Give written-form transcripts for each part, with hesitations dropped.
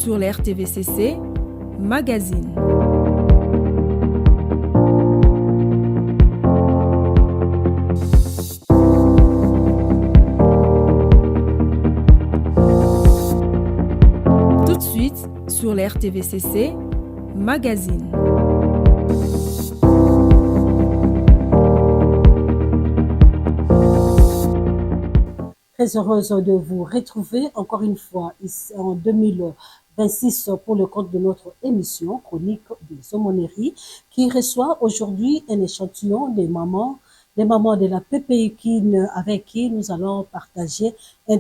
sur l'RTVCC Magazine. Tout de suite sur l'RTVCC Magazine. Très heureuse de vous retrouver encore une fois ici en 2026 pour le compte de notre émission Chronique des aumôneries qui reçoit aujourd'hui un échantillon des mamans de la PPIKIN avec qui nous allons partager un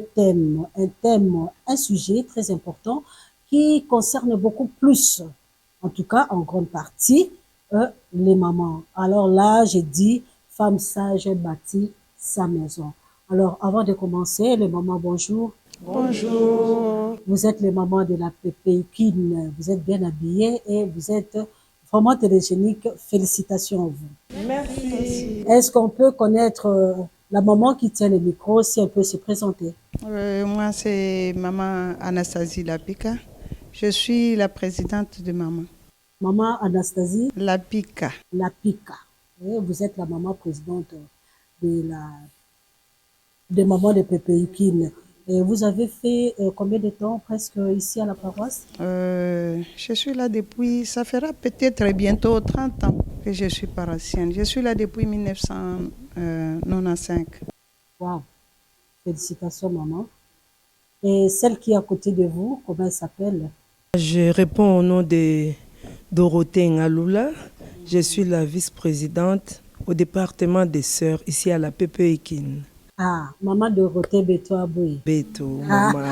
sujet très important qui concerne beaucoup plus, en tout cas en grande partie, les mamans. Alors là, j'ai dit, femme sage bâtit sa maison. Alors, avant de commencer, les mamans, bonjour. Bonjour. Vous êtes les mamans de la PPIKIN. Vous êtes bien habillées et vous êtes vraiment télégéniques. Félicitations à vous. Merci. Est-ce qu'on peut connaître la maman qui tient le micro, si elle peut se présenter? Moi, c'est maman Anastasie Lapika. Je suis la présidente de maman. Maman Anastasie Lapika. Lapika. Et vous êtes la maman présidente des mamans de PPIKIN. Et vous avez fait combien de temps presque ici à la paroisse? Je suis là depuis, ça fera peut-être bientôt 30 ans que je suis paroissienne. Je suis là depuis 1995. Wow. Félicitations, maman. Et celle qui est à côté de vous, comment elle s'appelle? Je réponds au nom de Dorothée Ngaloula. Je suis la vice-présidente au département des sœurs ici à la PPIKIN. Ah, maman Dorothée Beto Aboué. Beto, maman.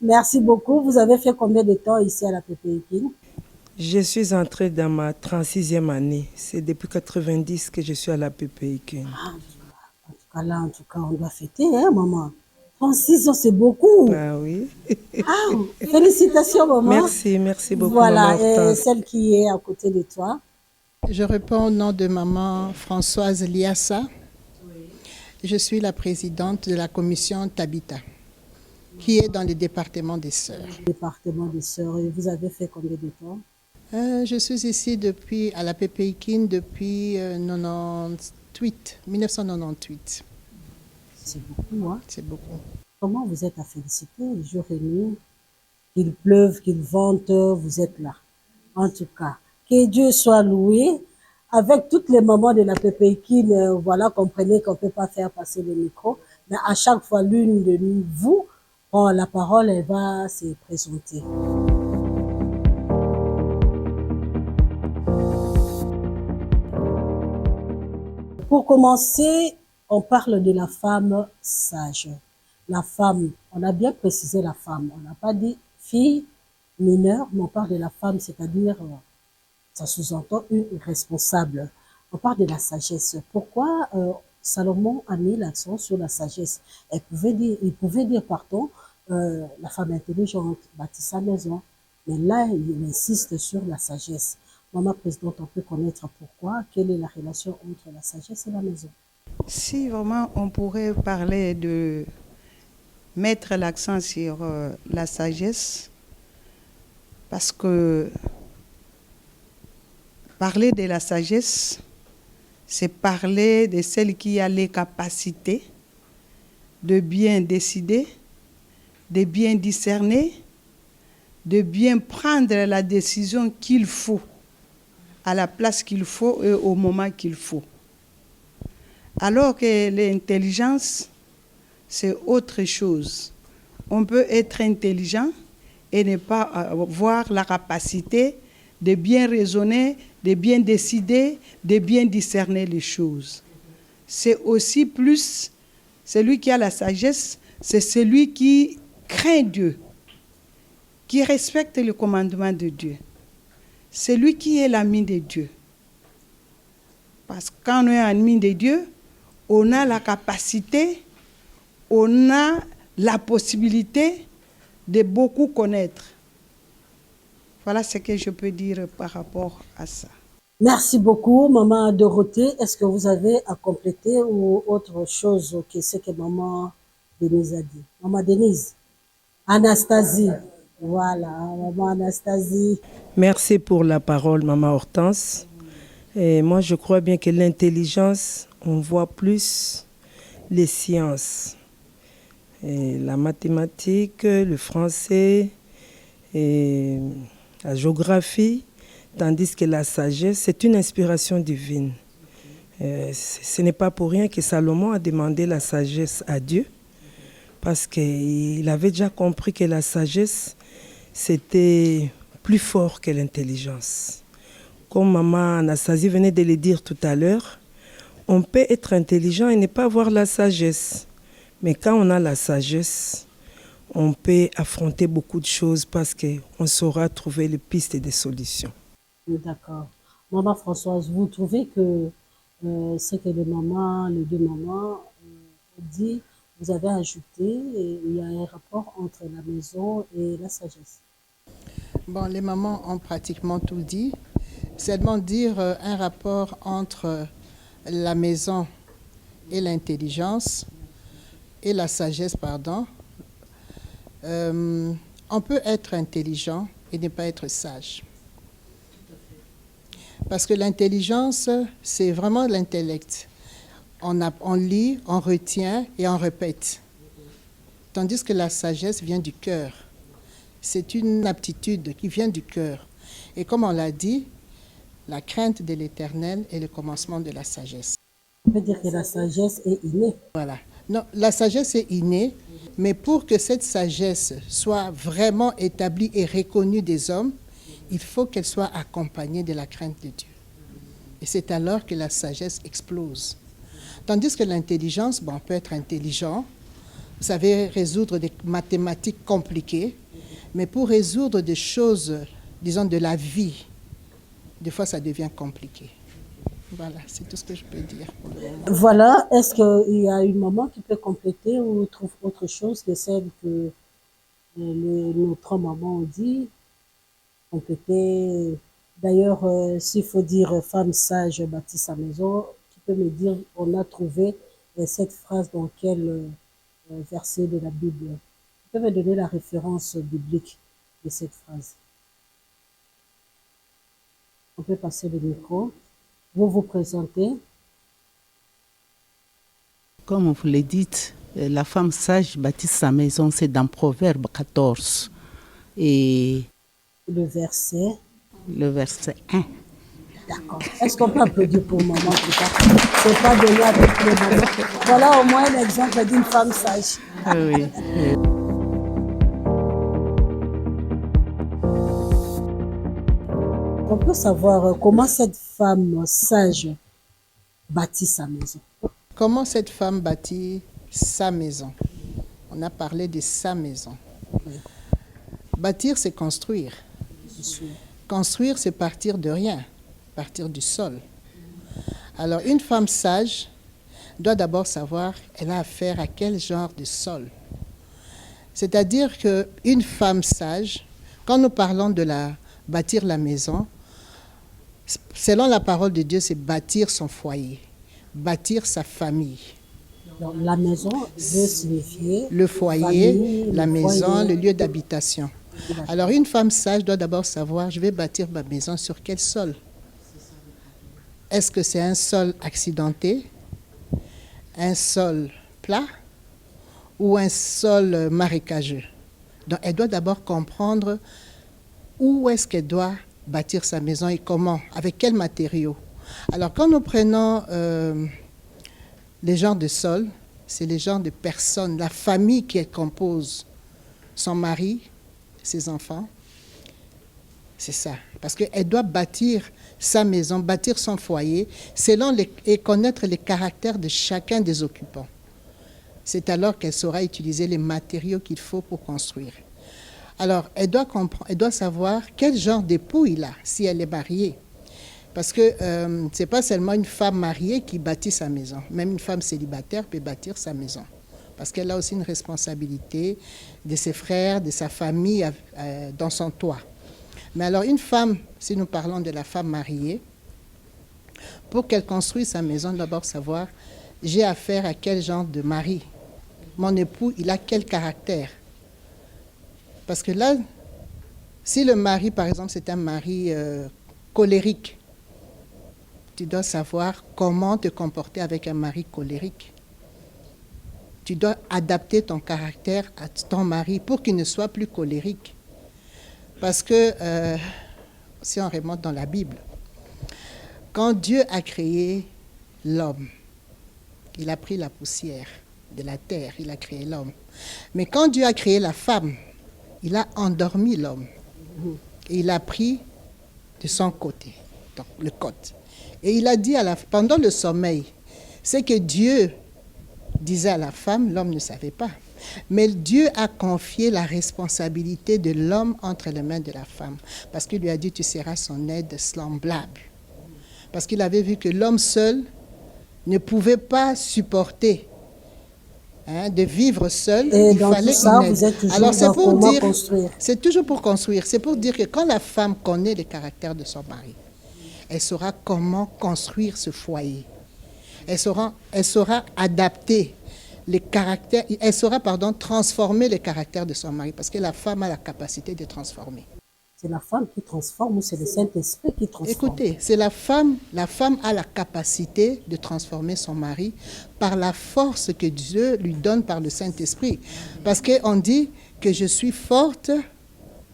Merci beaucoup. Vous avez fait combien de temps ici à la PPIKIN? Je suis entrée dans ma 36e année. C'est depuis 90 que je suis à la PPIKIN. En tout cas, on doit fêter, hein, maman? 36 ans, c'est beaucoup. Ah oui. Ah, félicitations, maman. Merci beaucoup, voilà, maman. et celle qui est à côté de toi? Je réponds au nom de maman Françoise Liassa. Je suis la présidente de la commission Tabita, qui est dans le département des sœurs. Département des sœurs. Et vous avez fait combien de temps? Je suis ici à la PPIKIN depuis 1998. C'est beaucoup, hein? C'est beaucoup. Comment vous êtes à féliciter jour et nuit? Qu'il pleuve, qu'il vente, vous êtes là. En tout cas, que Dieu soit loué. Avec toutes les mamans de la PPIKIN, voilà, comprenez qu'on ne peut pas faire passer le micro. Mais à chaque fois, l'une de vous prend la parole et va se présenter. Pour commencer, on parle de la femme sage. La femme, on a bien précisé la femme. On n'a pas dit fille, mineure, mais on parle de la femme, c'est-à-dire, ça sous-entend une responsable. On parle de la sagesse. Pourquoi Salomon a mis l'accent sur la sagesse? Il pouvait dire, pardon, la femme intelligente bâtit sa maison. Mais là, il insiste sur la sagesse. Maman présidente, on peut connaître pourquoi, quelle est la relation entre la sagesse et la maison? Si vraiment on pourrait parler de mettre l'accent sur la sagesse, parce que parler de la sagesse, c'est parler de celle qui a les capacités de bien décider, de bien discerner, de bien prendre la décision qu'il faut, à la place qu'il faut et au moment qu'il faut. Alors que l'intelligence, c'est autre chose. On peut être intelligent et ne pas avoir la capacité de bien raisonner, de bien décider, de bien discerner les choses. C'est aussi plus, celui qui a la sagesse, c'est celui qui craint Dieu, qui respecte le commandement de Dieu. C'est lui qui est l'ami de Dieu. Parce que quand on est ami de Dieu, on a la capacité, on a la possibilité de beaucoup connaître. Voilà ce que je peux dire par rapport à ça. Merci beaucoup, maman Dorothée. Est-ce que vous avez à compléter ou autre chose que ce que maman Denise a dit? Maman Denise. Anastasie. Voilà, maman Anastasie. Merci pour la parole, Maman Hortense. Et moi, je crois bien que l'intelligence, on voit plus les sciences. Et la mathématique, le français, et la géographie, tandis que la sagesse, c'est une inspiration divine. Ce n'est pas pour rien que Salomon a demandé la sagesse à Dieu, parce qu'il avait déjà compris que la sagesse, c'était plus fort que l'intelligence. Comme maman Anastasie venait de le dire tout à l'heure, on peut être intelligent et ne pas avoir la sagesse. Mais quand on a la sagesse, on peut affronter beaucoup de choses parce qu'on saura trouver les pistes des solutions. D'accord. Maman Françoise, vous trouvez que ce que les deux mamans ont dit, vous avez ajouté, et il y a un rapport entre la maison et la sagesse. Bon, les mamans ont pratiquement tout dit. Seulement dire un rapport entre la maison et l'intelligence et la sagesse, pardon. On peut être intelligent et ne pas être sage. Parce que l'intelligence, c'est vraiment l'intellect. On lit, on retient et on répète. Tandis que la sagesse vient du cœur. C'est une aptitude qui vient du cœur. Et comme on l'a dit, la crainte de l'Éternel est le commencement de la sagesse. On peut dire que la sagesse est innée. Voilà. Non, la sagesse est innée, mais pour que cette sagesse soit vraiment établie et reconnue des hommes, il faut qu'elle soit accompagnée de la crainte de Dieu. Et c'est alors que la sagesse explose. Tandis que l'intelligence, on peut être intelligent, vous savez résoudre des mathématiques compliquées, mais pour résoudre des choses, disons, de la vie, des fois ça devient compliqué. Voilà, c'est tout ce que je peux dire. Voilà, est-ce qu'il y a une maman qui peut compléter ou trouve autre chose que celle que nos trois mamans ont dit? Compléter. D'ailleurs, s'il faut dire femme sage bâtit sa maison, tu peux me dire, on a trouvé cette phrase dans quel verset de la Bible? Tu peux me donner la référence biblique de cette phrase? On peut passer le micro. Vous vous présentez. Comme vous le dites, la femme sage bâtit sa maison, c'est dans Proverbe 14. Et Le verset. le verset 1. D'accord. Est-ce qu'on peut applaudir pour maman tout ça? C'est pas donné avec les mamans. Voilà au moins l'exemple d'une femme sage. Oui. On peut savoir comment cette femme sage bâtit sa maison. Comment cette femme bâtit sa maison? On a parlé de sa maison. Bâtir, c'est construire. Construire, c'est partir de rien, partir du sol. Alors, une femme sage doit d'abord savoir, elle a affaire à quel genre de sol. C'est-à-dire qu'une femme sage, quand nous parlons de bâtir la maison, selon la parole de Dieu, c'est bâtir son foyer, bâtir sa famille. Donc, la maison veut signifier Le foyer, famille, la maison, foyer. le lieu d'habitation. Alors, une femme sage doit d'abord savoir, je vais bâtir ma maison sur quel sol? Est-ce que c'est un sol accidenté, un sol plat ou un sol marécageux? Donc, elle doit d'abord comprendre où est-ce qu'elle doit bâtir sa maison et comment, avec quels matériaux. Alors, quand nous prenons les genres de sol, c'est les genres de personnes, la famille qui compose, son mari, ses enfants. C'est ça. Parce qu'elle doit bâtir sa maison, bâtir son foyer, et connaître les caractères de chacun des occupants. C'est alors qu'elle saura utiliser les matériaux qu'il faut pour construire. Alors, elle doit savoir quel genre d'époux il a, si elle est mariée. Parce que ce n'est pas seulement une femme mariée qui bâtit sa maison. Même une femme célibataire peut bâtir sa maison. Parce qu'elle a aussi une responsabilité de ses frères, de sa famille dans son toit. Mais alors une femme, si nous parlons de la femme mariée, pour qu'elle construise sa maison, elle doit d'abord savoir, j'ai affaire à quel genre de mari. Mon époux, il a quel caractère? Parce que là, si le mari, par exemple, c'est un mari colérique, tu dois savoir comment te comporter avec un mari colérique. Tu dois adapter ton caractère à ton mari pour qu'il ne soit plus colérique. Parce que, si on remonte dans la Bible, quand Dieu a créé l'homme, il a pris la poussière de la terre, il a créé l'homme. Mais quand Dieu a créé la femme, il a endormi l'homme. Et il a pris de son côté, donc le côté. Et il a dit pendant le sommeil, c'est que Dieu disait à la femme, l'homme ne savait pas. Mais Dieu a confié la responsabilité de l'homme entre les mains de la femme. Parce qu'il lui a dit, tu seras son aide semblable. Parce qu'il avait vu que l'homme seul ne pouvait pas supporter de vivre seul. Et il dans fallait tout ça, une aide. vous êtes toujours Alors c'est dans pour comment dire, construire. c'est toujours pour construire. C'est pour dire que quand la femme connaît le caractère de son mari, elle saura comment construire ce foyer. Elle saura adapter les caractères, elle saura, transformer les caractères de son mari, parce que la femme a la capacité de transformer. C'est la femme qui transforme ou c'est le Saint-Esprit qui transforme? Écoutez, c'est la femme a la capacité de transformer son mari par la force que Dieu lui donne par le Saint-Esprit. Parce qu'on dit que je suis forte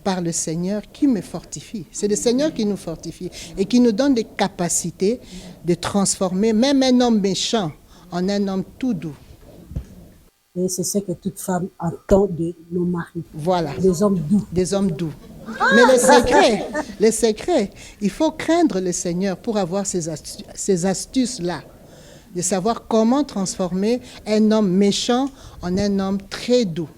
par le Seigneur qui me fortifie. C'est le Seigneur qui nous fortifie et qui nous donne des capacités de transformer même un homme méchant en un homme tout doux. Et c'est ce que toute femme attend de nos maris. Voilà. Des hommes doux. Des hommes doux. Mais les secrets, il faut craindre le Seigneur pour avoir ces astuces-là. De savoir comment transformer un homme méchant en un homme très doux.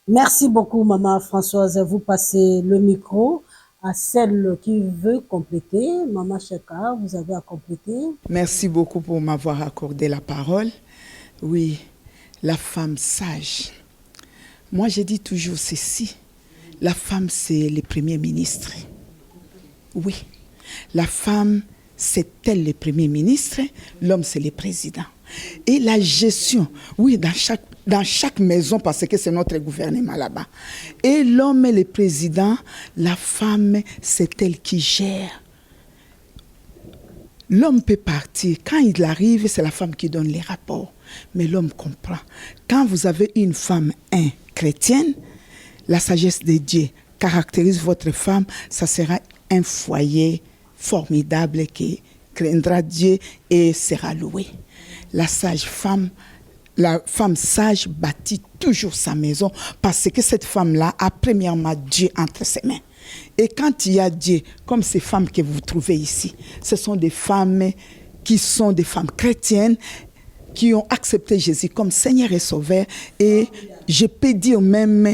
Merci beaucoup, Maman Françoise. Vous passez le micro à celle qui veut compléter. Maman Cheka, vous avez à compléter. Merci beaucoup pour m'avoir accordé la parole. Oui, la femme sage. Moi, je dis toujours ceci. La femme, c'est le premier ministre. Oui, la femme, c'est elle le premier ministre. L'homme, c'est le président. Et la gestion, oui, dans chaque maison, parce que c'est notre gouvernement là-bas. Et l'homme est le président, la femme, c'est elle qui gère. L'homme peut partir. Quand il arrive, c'est la femme qui donne les rapports. Mais l'homme comprend. Quand vous avez une femme chrétienne, la sagesse de Dieu caractérise votre femme, ça sera un foyer formidable qui craindra Dieu et sera loué. La femme sage bâtit toujours sa maison parce que cette femme-là a premièrement Dieu entre ses mains. Et quand il y a Dieu, comme ces femmes que vous trouvez ici, ce sont des femmes qui sont des femmes chrétiennes qui ont accepté Jésus comme Seigneur et Sauveur. Et je peux dire même,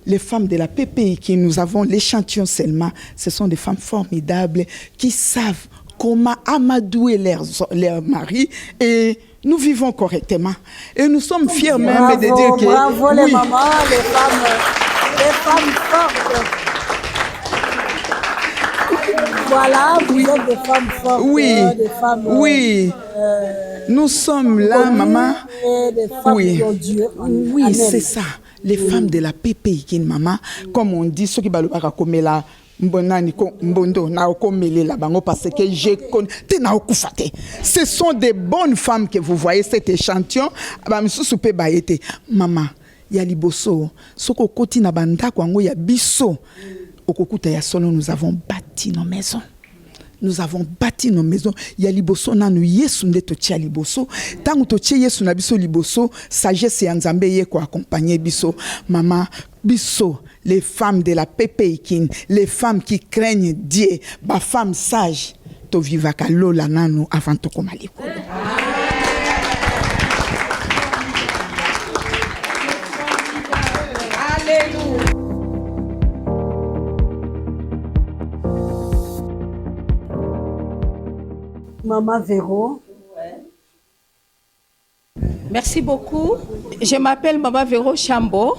les femmes de la PPI qui nous avons l'échantillon seulement, ce sont des femmes formidables qui savent comment amadouer leur mari et nous vivons correctement. Et nous sommes fiers même de dire que... Bravo les mamans, les femmes fortes. Voilà, vous êtes des femmes fortes. Oui, des femmes, oui. Nous sommes là, maman. Des femmes qui ont Dieu en oui, Amen. c'est ça. Les femmes de la PPI, maman, comme on dit, ceux qui veulent pas là. Ce sont des bonnes femmes que vous voyez cet échantillon. Maman, il y a liboso. Soko koti na banda kwango ya biso. Okokuta ya solo, nous avons bâti nos maisons. Nous avons bâti nos maisons. Il y a liboso nanu yesu nde totia liboso. Tangu totia yesu na biso liboso, sagesse ya nzambe ye ko accompagner biso. Maman, biso, les femmes de la PPI, les femmes qui craignent Dieu, ba femmes sages, to vivaka lola nanu avant to koma likolo. Alléluia. Maman Véro. Merci beaucoup. Je m'appelle Maman Véro Chambo.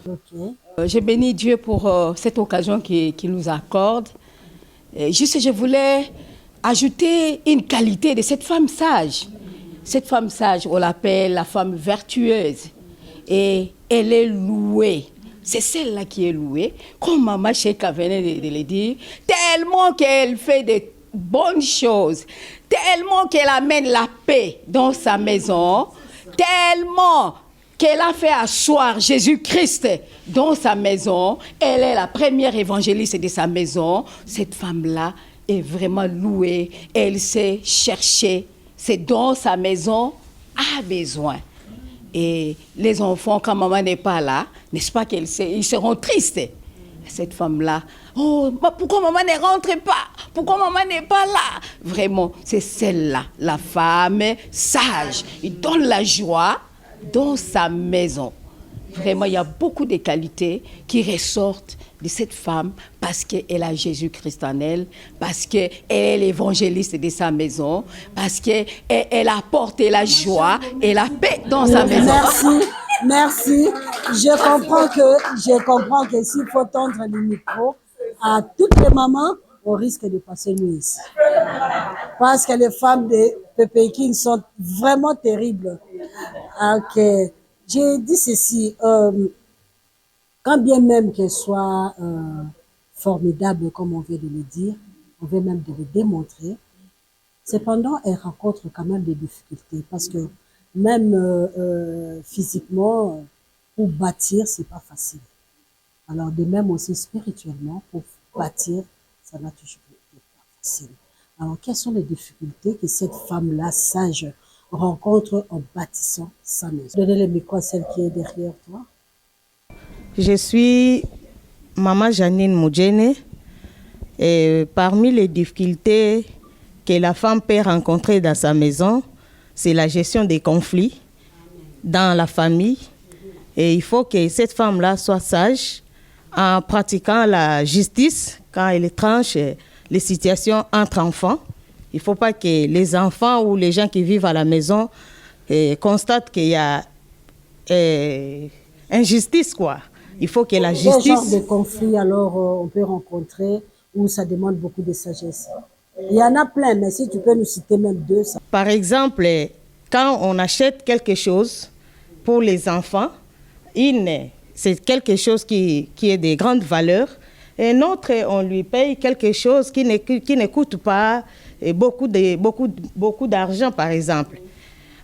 Okay. Je bénis Dieu pour cette occasion qu'il nous accorde. Juste, je voulais ajouter une qualité de cette femme sage. Cette femme sage, on l'appelle la femme vertueuse. Et elle est louée c'est celle-là qui est louée, comme Maman Cheka venait de le dire, tellement qu'elle fait de bonnes choses, tellement qu'elle amène la paix dans sa maison, tellement qu'elle a fait asseoir Jésus-Christ dans sa maison. Elle est la première évangéliste de sa maison. Cette femme-là est vraiment louée. Elle sait chercher. C'est dans sa maison a besoin. Et les enfants, quand maman n'est pas là, n'est-ce pas qu'ils seront tristes. Cette femme-là, oh, pourquoi maman ne rentre pas? Pourquoi maman n'est pas là? Vraiment, c'est celle-là, la femme sage. Il donne la joie dans sa maison. Vraiment, il y a beaucoup de qualités qui ressortent de cette femme parce qu'elle a Jésus-Christ en elle, parce qu'elle est l'évangéliste de sa maison, parce qu'elle apporte la joie et la paix dans sa maison. Merci. Je comprends que s'il faut tendre le micro à toutes les mamans, on risque de passer nuit ici. Parce que les femmes de Pépékine sont vraiment terribles. Ok. J'ai dit ceci, quand bien même qu'elles soient formidables, comme on vient de le dire, on vient même de le démontrer, cependant, elles rencontrent quand même des difficultés parce que même physiquement, pour bâtir, c'est pas facile. Alors, de même aussi spirituellement, pour bâtir, ça n'a toujours été pas facile. Alors, quelles sont les difficultés que cette femme-là, sage, rencontre en bâtissant sa maison? Donnez le micro à celle qui est derrière toi. Je suis Maman Janine Moudjene et parmi les difficultés que la femme peut rencontrer dans sa maison, c'est la gestion des conflits dans la famille. Et il faut que cette femme-là soit sage en pratiquant la justice quand elle tranche les situations entre enfants. Il ne faut pas que les enfants ou les gens qui vivent à la maison constatent qu'il y a injustice, quoi. Il faut que la justice... Quel genre de conflit alors on peut rencontrer où ça demande beaucoup de sagesse? Il y en a plein, mais si tu peux nous citer même deux. Ça... Par exemple, quand on achète quelque chose pour les enfants, c'est quelque chose qui est de grande valeur. Et un autre, on lui paye quelque chose qui ne coûte pas beaucoup d'argent, par exemple.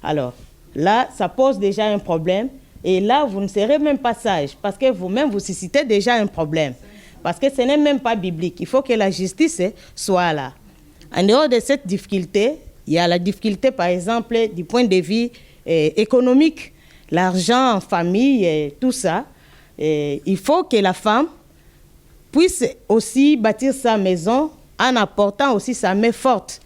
Alors, là, ça pose déjà un problème. Et là, vous ne serez même pas sage, parce que vous-même, vous suscitez déjà un problème. Parce que ce n'est même pas biblique. Il faut que la justice soit là. En dehors de cette difficulté, il y a la difficulté, par exemple, du point de vue économique. L'argent en famille, et tout ça. Et il faut que la femme puisse aussi bâtir sa maison en apportant aussi sa main forte.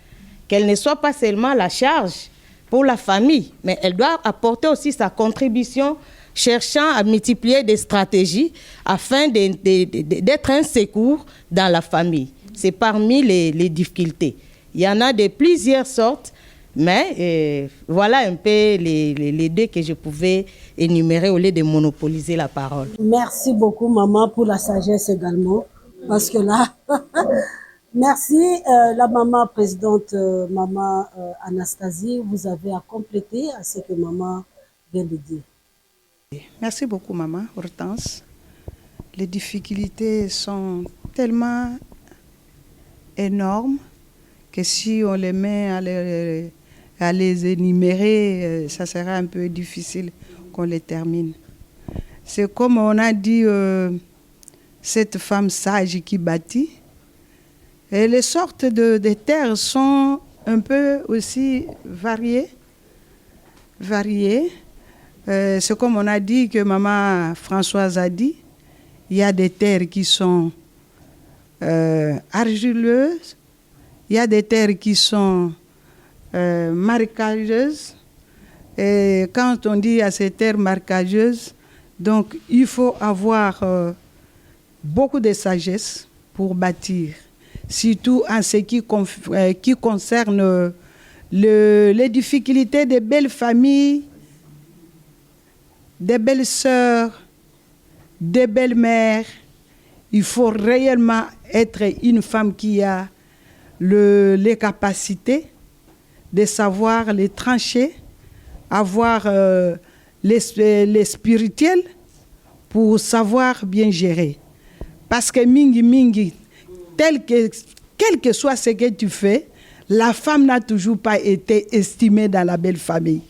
Qu'elle ne soit pas seulement la charge pour la famille, mais elle doit apporter aussi sa contribution, cherchant à multiplier des stratégies afin d'être un secours dans la famille. C'est parmi les difficultés. Il y en a de plusieurs sortes, mais voilà un peu les deux que je pouvais énumérer au lieu de monopoliser la parole. Merci beaucoup, maman, pour la sagesse également, parce que là... Merci, la maman présidente, maman Anastasie, vous avez à compléter à ce que maman vient de dire. Merci beaucoup, maman Hortense. Les difficultés sont tellement énormes que si on les met à les énumérer, ça sera un peu difficile qu'on les termine. C'est comme on a dit, cette femme sage qui bâtit. Et les sortes de terres sont un peu aussi variées. C'est comme on a dit, que maman Françoise a dit, il y a des terres qui sont argileuses, il y a des terres qui sont marécageuses. Et quand on dit à ces terres marécageuses, donc il faut avoir beaucoup de sagesse pour bâtir. Surtout en ce qui concerne les difficultés des belles familles, des belles sœurs, des belles mères. Il faut réellement être une femme qui a les capacités de savoir les trancher, avoir les spirituels pour savoir bien gérer. Parce que mingi, quel que soit ce que tu fais, la femme n'a toujours pas été estimée dans la belle famille.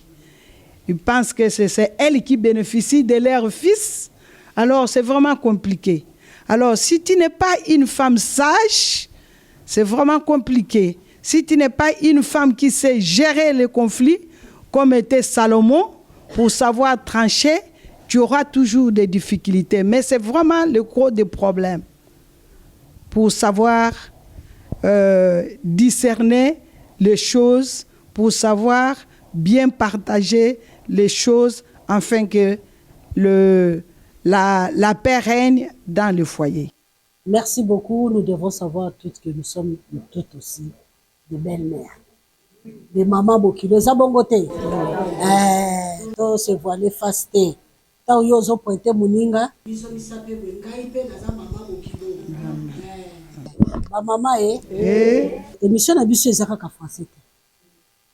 Ils pensent que c'est elle qui bénéficie de leur fils. Alors, c'est vraiment compliqué. Alors, si tu n'es pas une femme sage, c'est vraiment compliqué. Si tu n'es pas une femme qui sait gérer les conflits, comme était Salomon, pour savoir trancher, tu auras toujours des difficultés. Mais c'est vraiment le gros des problèmes. Pour savoir discerner les choses, pour savoir bien partager les choses, afin que la paix règne dans le foyer. Merci beaucoup. Nous devons savoir toutes que nous sommes toutes aussi des belles-mères, des mamans bokilo. Ça bon côté. To se voiler fasté. Ta yozo pointe muninga. Ma maman émission na biso ezaka ka français.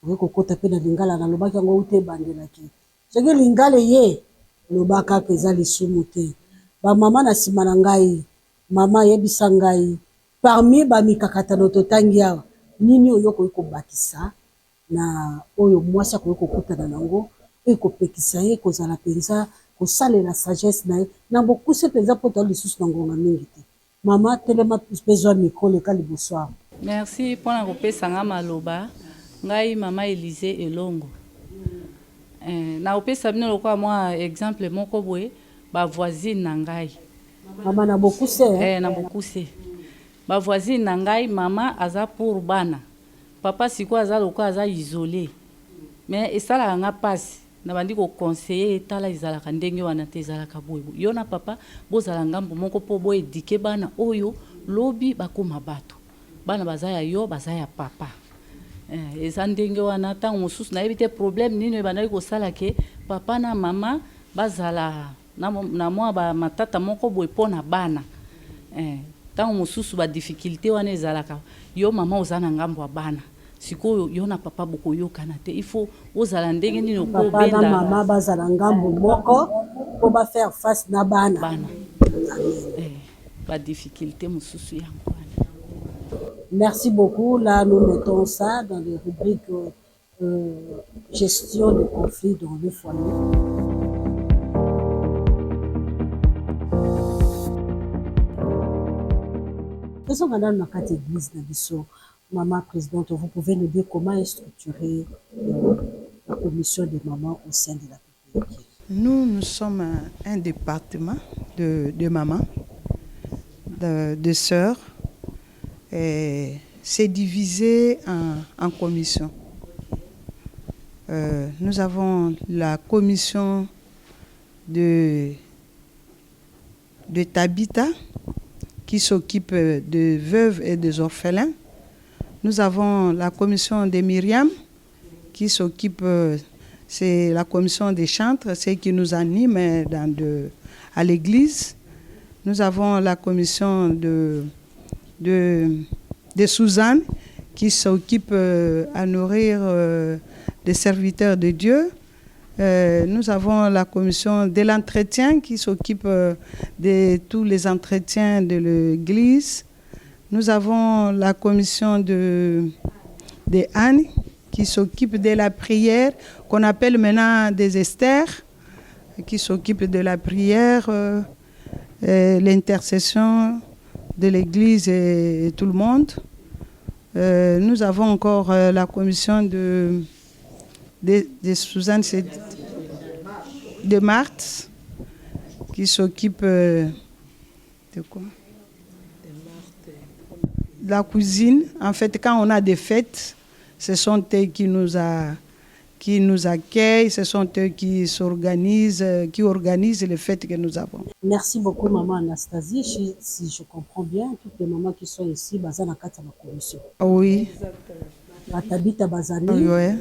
Oye kokota pe na lingala na lobaki ngo ute bandelaki. Soki lingala ye lobaka peza lisumu te. Ba mama na sima na ngai, mama yebisa ngai parmi ba mikakatano totangi awa nini oyo ko bakisa na oyo mwasi ko kokutana nango ekopekisa ye kozala penza kosalela sagesse na bokuse penza poto lisusu na ngonga mingi te. Mama telema besoin micro le kali bonsoir. Merci pour la kopesa nga maloba. Ngai mama Élise Elongo. Na opesa bino lokwa moi exemple moko boye ba voisine na ngai. Mama na bokuse na bokuse. Ba voisine na ngai mama aza pour bana. Papa siko aza lokwa aza isolé. Mais esala nga passe na bandi ko conseiller etala izalaka ndenge wana te ezalaka boye. Yo na papa bozala ngambo moko po boye dike bana oyo lobi bakoma bato. Bana bazaya yo bazaya papa. Eza ndenge wana tango mosusu na ebite problème nini bandaki kosala ke papa na mama bazala na mwa ba matata moko boye pona bana. Tango mosusu ba difficulté wana ezalaka yo mama ozana ngambo wa bana. Sikoyo yo na papa boko yokana te il faut ozala ndenge nini ko benda papa na mama bazala ngambo moko po ba faire face na bana. Ba difficulté mosusu yango. Merci beaucoup. Là, nous mettons ça dans les rubriques gestion des conflits dans le foyer. Faisons maintenant dans notre église d'Abisso. Maman présidente, vous pouvez nous dire comment est structurée la commission des mamans au sein de la PPK? Nous sommes un département de mamans, de sœurs. C'est divisé en commissions. Nous avons la commission de Tabitha qui s'occupe des veuves et des orphelins. Nous avons la commission de Myriam qui s'occupe, c'est la commission des chantres, c'est qui nous anime à l'église. Nous avons la commission de Suzanne qui s'occupe à nourrir des serviteurs de Dieu. Nous avons la commission de l'entretien qui s'occupe de tous les entretiens de l'église. Nous avons la commission de Anne qui s'occupe de la prière, qu'on appelle maintenant des Esther, qui s'occupe de la prière, l'intercession de l'église et tout le monde. Nous avons encore la commission de Suzanne, de Marthe, qui s'occupe de quoi? De la cuisine. En fait, quand on a des fêtes, ce sont eux qui nous accueillent, ce sont eux qui organisent les fêtes que nous avons. Merci beaucoup, maman Anastasie. Si je comprends bien, toutes les mamans qui sont ici, basées dans la commission. Oui. Tabitha Bazali, oui.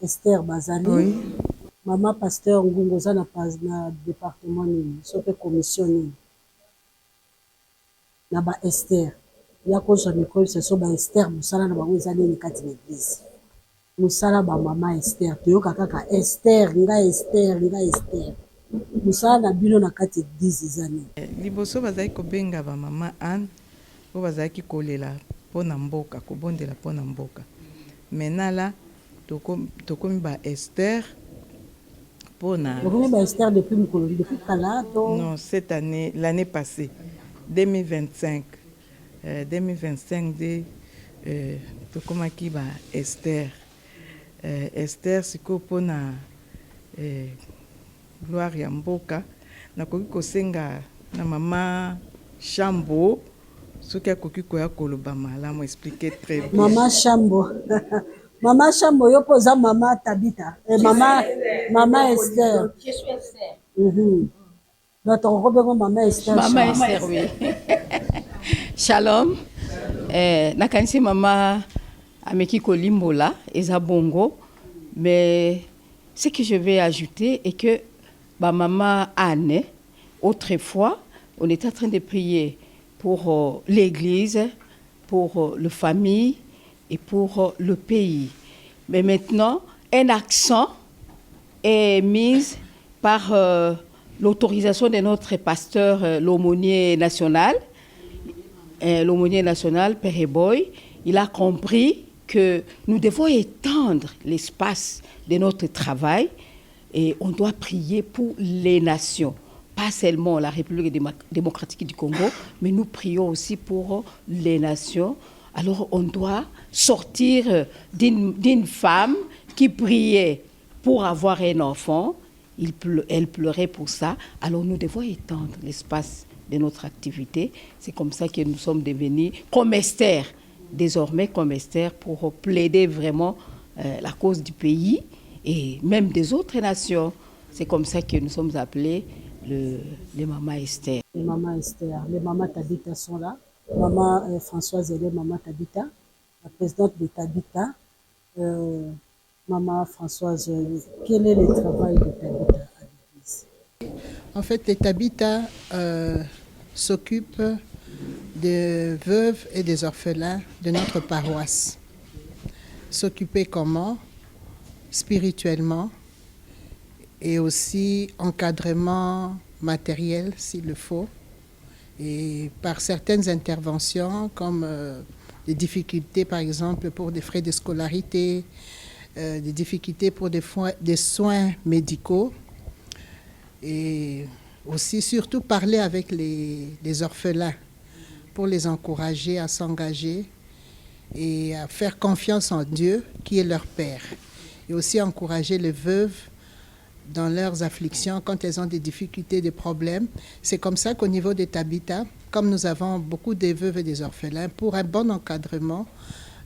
Esther Bazali, oui. Maman Pasteur Ngungoza na département ni, sope commission ni. Na ba Esther. Ya kozo micro ce sont ba Esther musala na bango ezali ni kati na église. Musala ba mama Esther. Toyoka kaka Esther, nga Esther. mosala na bino na kati église eza nini? Liboso bazalaki kobenga bamama Anne oyo bazalaki kolela mpo na mboka, kobondela mpo na mboka. Maintenant là tokomi ba Esther pour na. Tokomi ba Esther depuis mokolo depuis kala to? Non, cette année, l'année passée, 2025. 2025 de tokomaki ba Esther. Esther siko mpo na gloire ya mboka. Nakoki kosenga na mama Chambo soki akoki koya koloba malamu expliquer très bien. Mama Chambo. Mama Chambo yo poza mama Tabita. Mama Esther. Je suis Esther. Notre robot Mama Esther. Mama Esther, oui. Shalom. Nakanisi mama ameki kolimbola eza bongo, mais ce que je vais ajouter est que ba maman Anne, autrefois, on était en train de prier pour l'église, pour la famille et pour le pays. Mais maintenant, un accent est mis par l'autorisation de notre pasteur, l'aumônier national, Père Eboy. Il a compris que nous devons étendre l'espace de notre travail et on doit prier pour les nations. Pas seulement la République démocratique du Congo, mais nous prions aussi pour les nations. Alors on doit sortir d'une femme qui priait pour avoir un enfant. Elle pleurait pour ça. Alors nous devons étendre l'espace de notre activité. C'est comme ça que nous sommes devenus comme Esther, désormais comme Esther, pour plaider vraiment la cause du pays et même des autres nations. C'est comme ça que nous sommes appelés les Maman Esther. Les Maman Esther, les Maman Tabita sont là. Maman Françoise et les Maman Tabita, la présidente de Tabita. Maman Françoise, quel est le travail de Tabita à l'église? En fait, les Tabita s'occupent des veuves et des orphelins de notre paroisse. S'occuper comment? Spirituellement et aussi encadrement matériel s'il le faut. Et par certaines interventions comme des difficultés par exemple pour des frais de scolarité, des difficultés pour des soins médicaux et aussi surtout parler avec les orphelins pour les encourager à s'engager et à faire confiance en Dieu qui est leur Père. Et aussi encourager les veuves dans leurs afflictions quand elles ont des difficultés, des problèmes. C'est comme ça qu'au niveau des Tabita, comme nous avons beaucoup des veuves et des orphelins, pour un bon encadrement,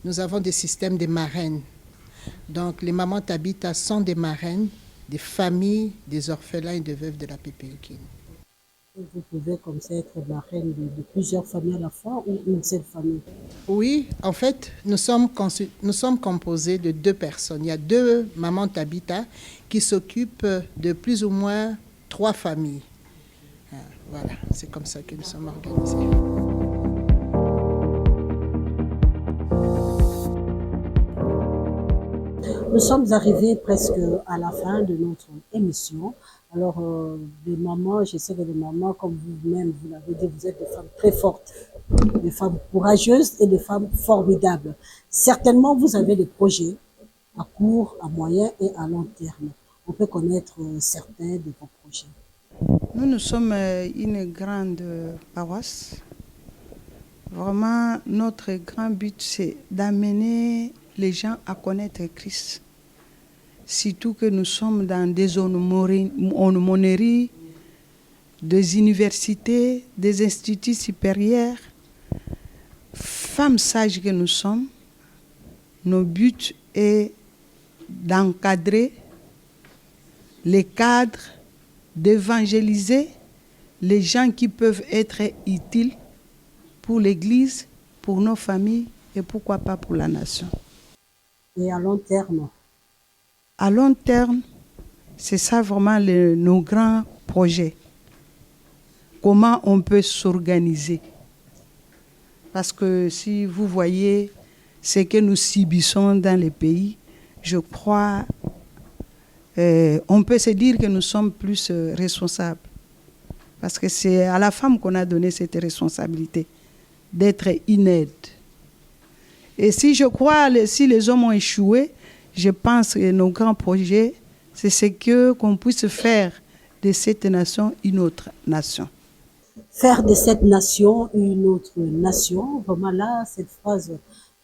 nous avons des systèmes de marraines. Donc les mamans Tabita sont des marraines des familles des orphelins et des veuves de la PPUKIN. Vous pouvez comme ça être marraine de plusieurs familles à la fois ou une seule famille? Oui, en fait, nous sommes composés de 2 personnes. Il y a 2 mamans Tabita qui s'occupent de plus ou moins 3 familles. Voilà, c'est comme ça que nous sommes organisés. Nous sommes arrivés presque à la fin de notre émission. Alors, les mamans, je sais que les mamans, comme vous-même, vous l'avez dit, vous êtes des femmes très fortes, des femmes courageuses et des femmes formidables. Certainement, vous avez des projets à court, à moyen et à long terme. On peut connaître certains de vos projets. Nous sommes une grande paroisse. Vraiment, notre grand but, c'est d'amener les gens à connaître Christ. Surtout que nous sommes dans des aumôneries, des universités, des instituts supérieurs. Femmes sages que nous sommes, nos buts est d'encadrer les cadres, d'évangéliser les gens qui peuvent être utiles pour l'Église, pour nos familles et pourquoi pas pour la nation. Et à long terme? À long terme, c'est ça vraiment nos grands projets. Comment on peut s'organiser? Parce que si vous voyez ce que nous subissons dans les pays, je crois on peut se dire que nous sommes plus responsables. Parce que c'est à la femme qu'on a donné cette responsabilité d'être une aide. Et si je crois, si les hommes ont échoué, je pense que nos grands projets, c'est ce qu'on puisse faire de cette nation une autre nation. Faire de cette nation une autre nation, vraiment là, cette phrase,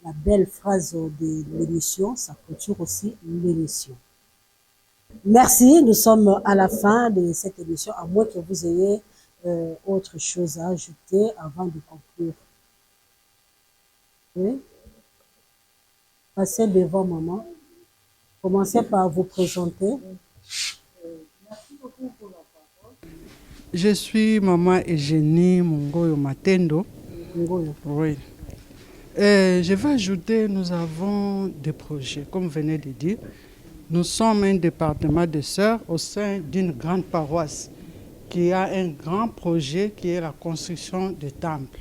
la belle phrase de l'émission, ça clôture aussi l'émission. Merci, nous sommes à la fin de cette émission, à moins que vous ayez autre chose à ajouter avant de conclure. Oui? Passez devant maman. Commencez par vous présenter. Merci beaucoup pour la parole. Je suis maman Eugénie Mungoyo Matendo. Mungoyo. Oui. Je vais ajouter, nous avons des projets, comme vous venez de dire. Nous sommes un département de sœurs au sein d'une grande paroisse qui a un grand projet qui est la construction de temples.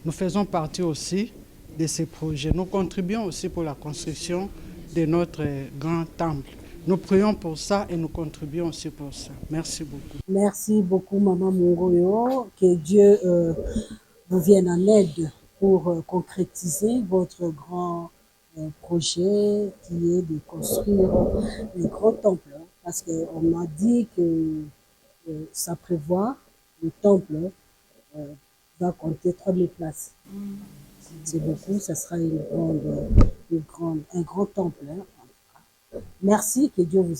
Nous faisons partie aussi de ces projets. Nous contribuons aussi pour la construction de notre grand temple. Nous prions pour ça et nous contribuons aussi pour ça. Merci beaucoup. Merci beaucoup, Maman Mungoyo. Que Dieu vous vienne en aide pour concrétiser votre grand projet qui est de construire un grand temple. Parce qu'on m'a dit que ça prévoit, le temple va compter 3000 places. C'est beaucoup, ça sera un grand temple. Hein. Merci, que Dieu vous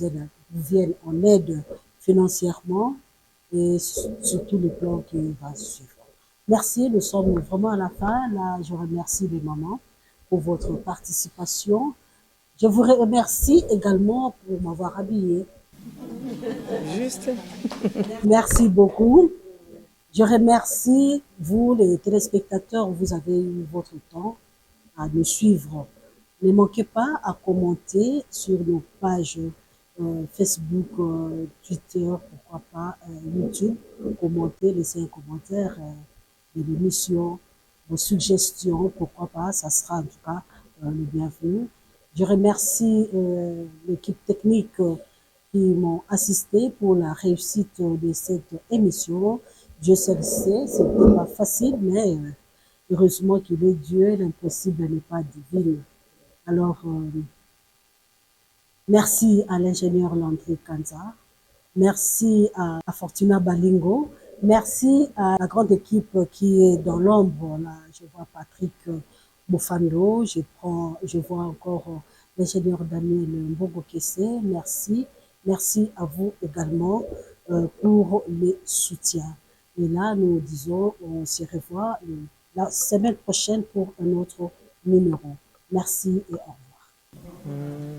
vienne en aide financièrement et sur tout le plan qui va suivre. Merci, nous sommes vraiment à la fin. Là, je remercie les mamans pour votre participation. Je vous remercie également pour m'avoir habillée. Juste. Merci beaucoup. Je remercie vous, les téléspectateurs, vous avez eu votre temps à nous suivre. Ne manquez pas à commenter sur nos pages Facebook, Twitter, pourquoi pas YouTube. Commentez, laissez un commentaire de l'émission, vos suggestions, pourquoi pas, ça sera en tout cas le bienvenu. Je remercie l'équipe technique qui m'ont assisté pour la réussite de cette émission. Dieu seul sait, c'était pas facile, mais heureusement qu'il est Dieu, l'impossible n'est pas divin. Alors, merci à l'ingénieur Landry Kanza, merci à Fortuna Balingo, merci à la grande équipe qui est dans l'ombre. Là, je vois Patrick Bofando, je vois encore l'ingénieur Daniel Mbogokese, merci. Merci à vous également pour les soutiens. Et là, nous disons, on se revoit la semaine prochaine pour un autre numéro. Merci et au revoir.